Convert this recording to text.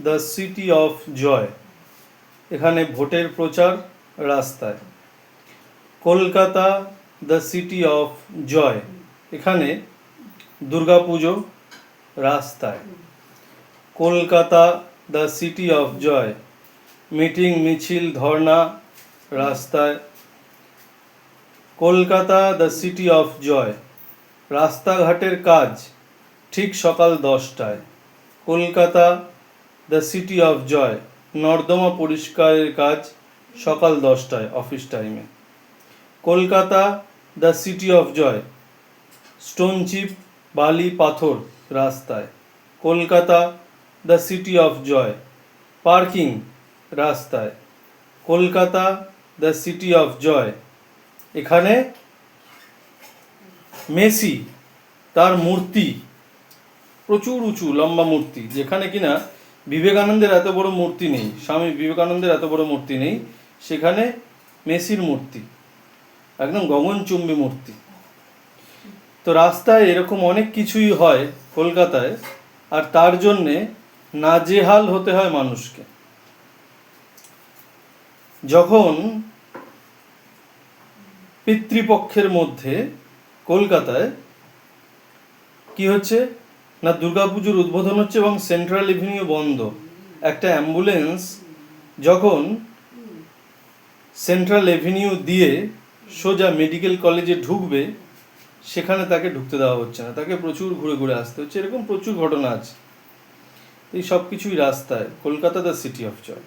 The city of জয়, এখানে ভোটের প্রচার রাস্তায়। কলকাতা দ্য সিটি অফ জয়, এখানে দুর্গাপুজো রাস্তায়। Kolkata the city of Joy, meeting মিছিল ধর্না রাস্তায়। কলকাতা দ্য সিটি অফ জয়, রাস্তাঘাটের কাজ ঠিক সকাল 10টায়। কলকাতা দ্য সিটি অফ জয়, নর্দমা পরিষ্কারের কাজ সকাল 10টায় অফিস টাইমে। Kolkata the city of Joy, stone chip বালি পাথর রাস্তায়। Kolkata the city of Joy, parking রাস্তায়। কলকাতা দ্য সিটি অফ জয়, এখানে মেসি তার মূর্তি প্রচুর উঁচু লম্বা মূর্তি, যেখানে কিনা বিবেকানন্দের এত বড় মূর্তি নেই, স্বামী বিবেকানন্দের এত বড় মূর্তি নেই, সেখানে মেসির মূর্তি একদম গগনচুম্বী মূর্তি। তো রাস্তায় এরকম অনেক কিছুই হয় কলকাতায়, আর তার জন্যে নাজেহাল হতে হয় মানুষকে। যখন পিতৃপক্ষের মধ্যে কলকাতায় কি হচ্ছে না, দুর্গাপুজোর উদ্বোধন হচ্ছে এবং সেন্ট্রাল এভিনিউ বন্ধ। একটা অ্যাম্বুলেন্স যখন সেন্ট্রাল এভিনিউ দিয়ে সোজা মেডিকেল কলেজে ঢুকবে, সেখানে তাকে ঢুকতে দেওয়া হচ্ছে না, তাকে প্রচুর ঘুরে ঘুরে আসতে হচ্ছে। এরকম প্রচুর ঘটনা আছে। এই সব কিছুই রাস্তায়। Kolkata the city of Joy.